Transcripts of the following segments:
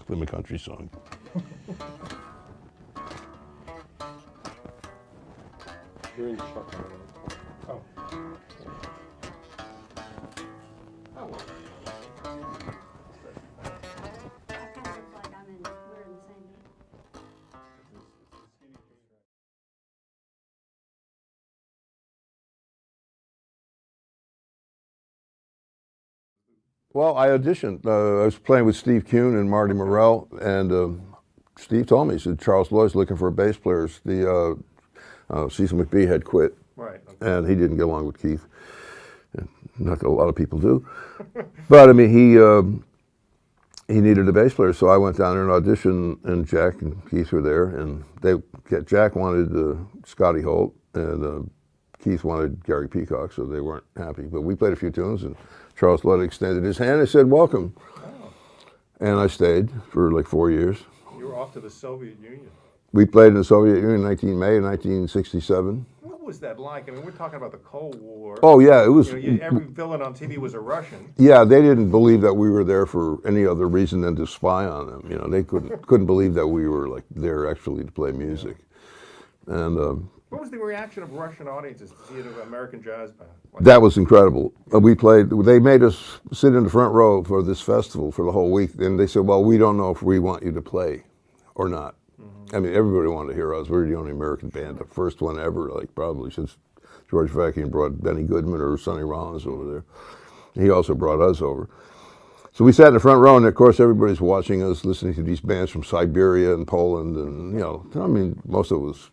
play my country song. You're in the truck. Oh. Oh, well. Well, I auditioned. I was playing with Steve Kuhn and Marty Morell, and Steve told me, he said, Charles Lloyd's looking for a bass player. Cecil McBee had quit, Right. Okay. and he didn't get along with Keith. Not that a lot of people do. But, I mean, he needed a bass player, so I went down there and auditioned, and Jack and Keith were there, and Jack wanted Scotty Holt, and Keith wanted Gary Peacock, so they weren't happy. But we played a few tunes, and Charles Lloyd extended his hand and said, welcome. Oh. And I stayed for like 4 years. You were off to the Soviet Union. We played in the Soviet Union in May of 1967. What was that like? I mean, we're talking about the Cold War. Oh, yeah, it was. Every villain on TV was a Russian. Yeah, they didn't believe that we were there for any other reason than to spy on them. You know, they couldn't believe that we were like there actually to play music. Yeah. And what was the reaction of Russian audiences to see an American jazz band? That was incredible. They made us sit in the front row for this festival for the whole week, and they said, well, we don't know if we want you to play or not. Mm-hmm. I mean, everybody wanted to hear us. We were the only American band, the first one ever, like probably since George Vecchian brought Benny Goodman or Sonny Rollins over there. He also brought us over. So we sat in the front row, and of course everybody's watching us, listening to these bands from Siberia and Poland, and you know, I mean, most of it was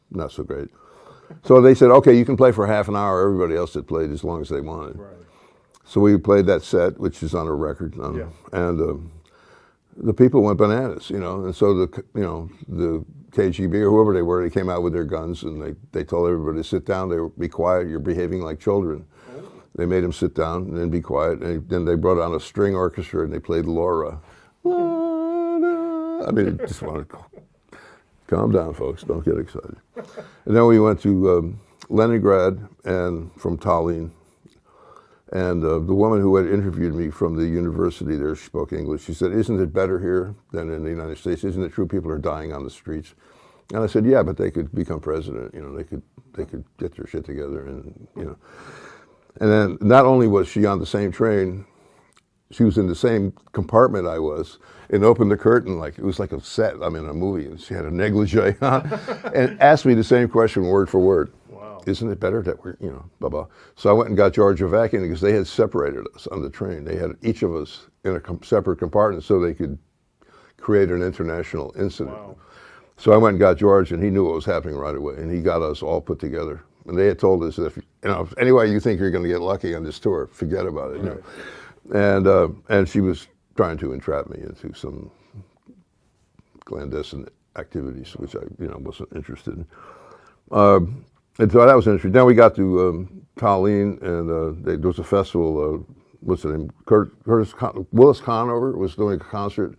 not so great. So they said, okay, you can play for half an hour. Everybody else had played as long as they wanted. Right. So we played that set, which is on a record, and the people went bananas, you know. And so the KGB or whoever they were, they came out with their guns, and they told everybody to sit down. They were, be quiet. You're behaving like children. Oh. They made them sit down and then be quiet. And then they brought on a string orchestra and they played Laura. I mean, just wanted to calm down, folks. Don't get excited. And then we went to Leningrad and from Tallinn. And the woman who had interviewed me from the university there, she spoke English. She said, isn't it better here than in the United States? Isn't it true people are dying on the streets? And I said, yeah, but they could become president. You know, they could get their shit together, and you know. And then not only was she on the same train, she was in the same compartment I was, and opened the curtain like it was like a set. I'm in a movie, and she had a negligee on, and asked me the same question word for word. Wow. Isn't it better that we're, you know, blah, blah. So I went and got George Avakian because they had separated us on the train. They had each of us in a separate compartment so they could create an international incident. Wow. So I went and got George, and he knew what was happening right away, and he got us all put together. And they had told us, if any way you think you're going to get lucky on this tour, forget about it. Right. You know? And she was trying to entrap me into some clandestine activities, which I wasn't interested in. And so that was interesting. Then we got to Tallinn, and there was a festival. What's the name? Willis Conover was doing a concert,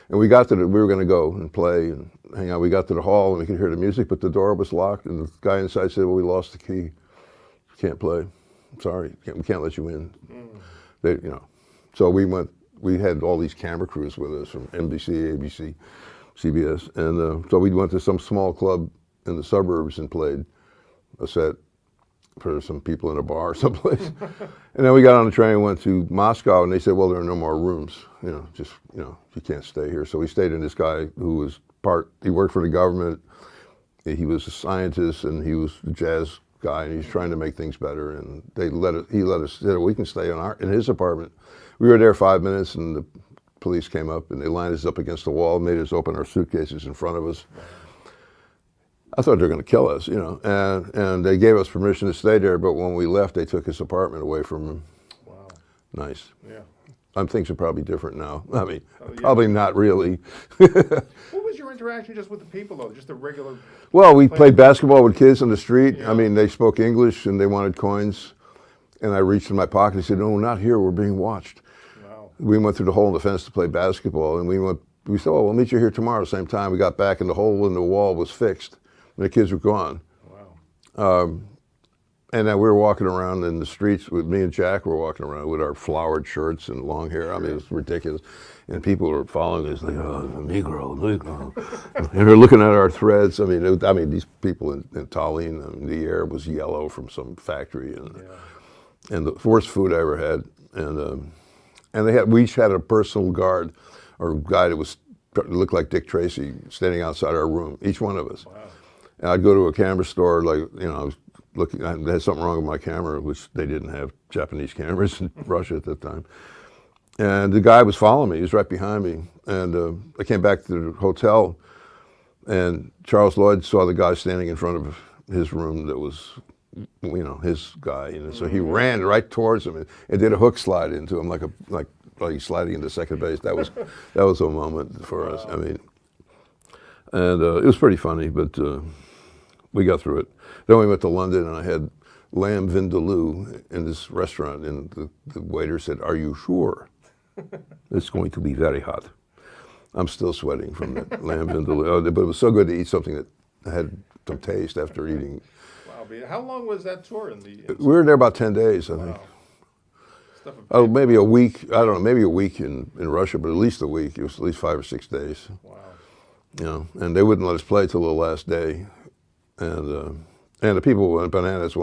and we got to we were going to go and play and hang out. We got to the hall, and we could hear the music, but the door was locked, and the guy inside said, "Well, we lost the key. You can't play. Sorry, we can't let you in." They, you know, so we went. We had all these camera crews with us from NBC, ABC, CBS, and so we went to some small club in the suburbs and played a set for some people in a bar someplace. And then we got on the train and went to Moscow, and they said, well, there are no more rooms. You know, you can't stay here. So we stayed in this guy who was he worked for the government. He was a scientist, and he was a jazz guy, and he's trying to make things better. And he let us, said, we can stay in his apartment. We were there 5 minutes, and the police came up, and they lined us up against the wall, made us open our suitcases in front of us. I thought they were going to kill us, you know, and they gave us permission to stay there, but when we left, they took his apartment away from him. Wow. Nice. Yeah. Things are probably different now. I mean, probably not really. What was your interaction just with the people, though? Just a regular... Well, we played basketball with kids on the street. Yeah. I mean, they spoke English, and they wanted coins. And I reached in my pocket and said, no, not here. We're being watched. Wow. We went through the hole in the fence to play basketball, and we said, well, we'll meet you here tomorrow, same time. We got back, and the hole in the wall was fixed. And the kids were gone. Wow. And then we were walking around in the streets with me and Jack were walking around with our flowered shirts and long hair. I mean, it was ridiculous. And people were following us like, oh, Negro. And they're looking at our threads. I mean, these people in Tallinn, I mean, the air was yellow from some factory. And the worst food I ever had. And we each had a personal guard or guy that looked like Dick Tracy standing outside our room, each one of us. Wow. And I'd go to a camera store, like, you know, I was looking, I had something wrong with my camera, which they didn't have Japanese cameras in Russia at that time. And the guy was following me, he was right behind me. And I came back to the hotel and Charles Lloyd saw the guy standing in front of his room that was, you know, his guy. You know, so he ran right towards him and did a hook slide into him like he's sliding into second base. That was a moment for us. I mean, and it was pretty funny, but we got through it. Then we went to London, and I had lamb vindaloo in this restaurant, and the waiter said, "Are you sure? It's going to be very hot." I'm still sweating from that lamb vindaloo, but it was so good to eat something that had some taste after eating. Wow, how long was that tour in the? We were there about 10 days, I think. Oh, maybe a week. I don't know. Maybe a week in Russia, but at least a week. It was at least 5 or 6 days. Wow. You know, and they wouldn't let us play till the last day, and the people went bananas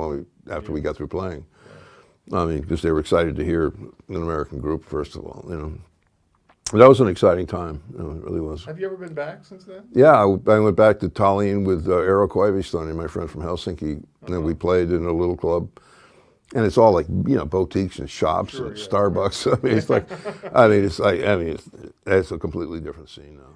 after we got through playing. Yeah. I mean, because they were excited to hear an American group first of all. You know, that was an exciting time. You know, it really was. Have you ever been back since then? Yeah, I went back to Tallinn with Eero Koivisto, my friend from Helsinki, and we played in a little club. And it's all like, you know, boutiques and shops and Starbucks. I mean, it's a completely different scene now.